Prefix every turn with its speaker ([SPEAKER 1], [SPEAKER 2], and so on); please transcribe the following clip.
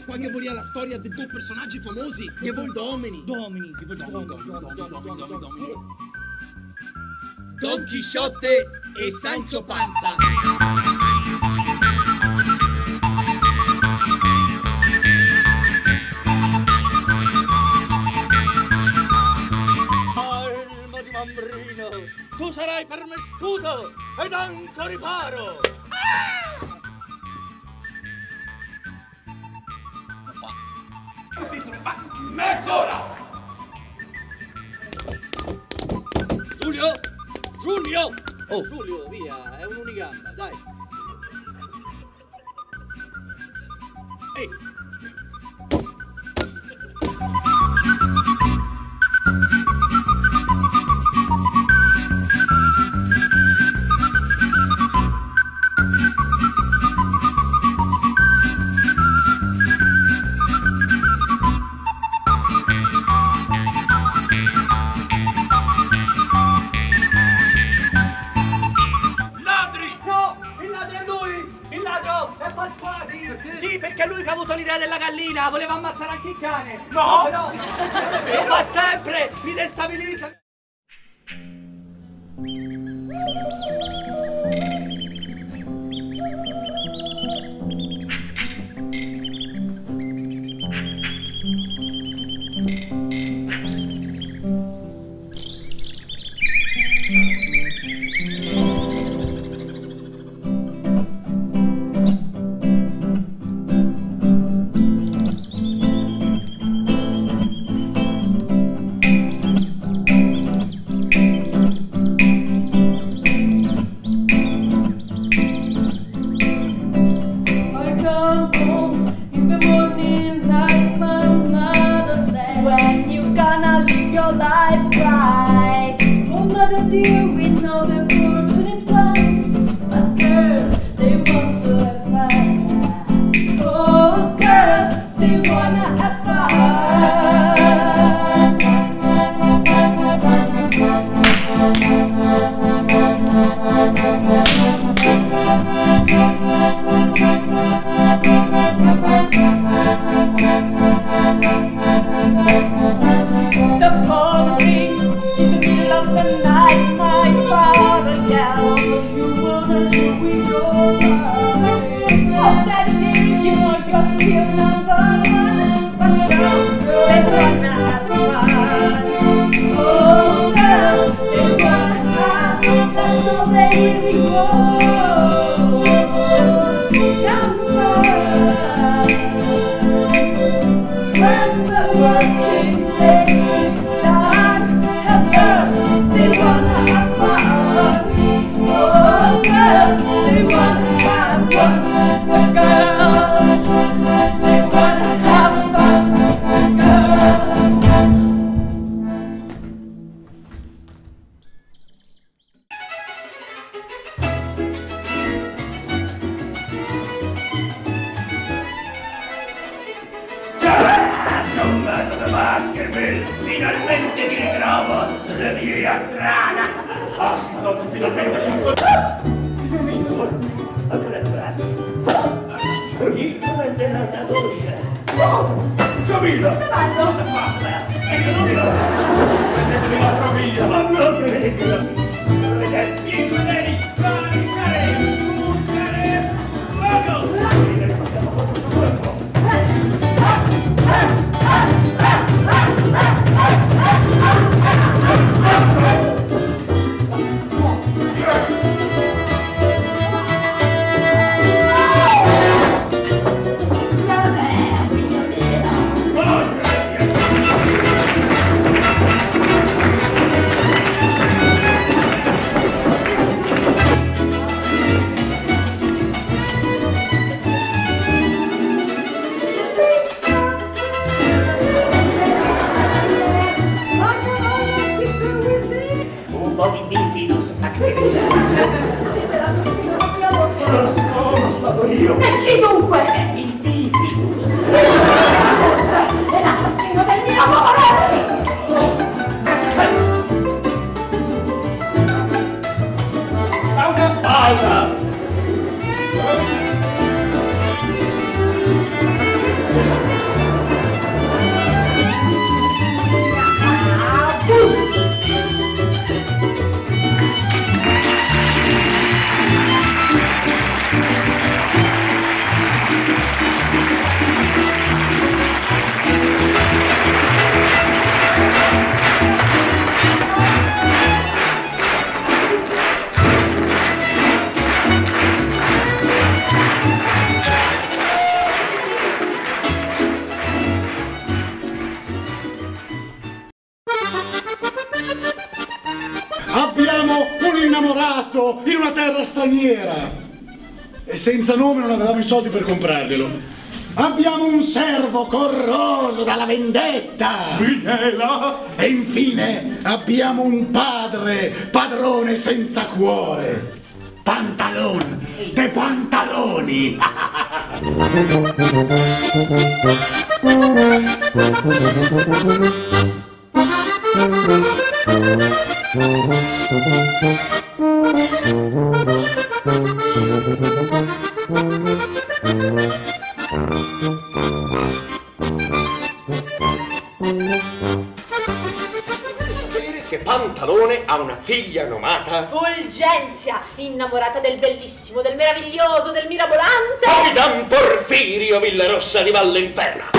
[SPEAKER 1] Quando volia la storia di due personaggi famosi, che voi domini. Domini. Don Chisciotte e Sancho Panza.
[SPEAKER 2] Alma di Mambrino, tu sarai per me scudo ed anco riparo.
[SPEAKER 3] Mezz'ora!
[SPEAKER 2] Giulio! Oh, Giulio, via, è un'unigamba, dai. Ehi!
[SPEAKER 4] Sì, perché è lui che ha avuto l'idea della gallina, voleva ammazzare anche il cane.
[SPEAKER 3] No!
[SPEAKER 4] Però lo fa sempre, mi destabilizza.
[SPEAKER 3] Finalmente mi ritrovo sulla via strana. Ah, sì, madonna, finalmente ci incontriamo. Come è nata l'uscia? Giovino! Cosa fa? E che non mi va? Prendetemi vostra figlia! Ma non credo! Vedete? I guerrieri! Fuggere! Vado!
[SPEAKER 5] straniera e senza nome non avevamo i soldi per comprarglielo. Abbiamo un servo corroso dalla vendetta.
[SPEAKER 3] Michela!
[SPEAKER 5] E infine abbiamo un padrone senza cuore. Pantalon de pantaloni.
[SPEAKER 6] Sapere che Pantalone ha una figlia nomata
[SPEAKER 7] Fulgenzia, innamorata del bellissimo, del meraviglioso, del mirabolante
[SPEAKER 6] Capitan Porfirio Villarossa di Valle Inferna.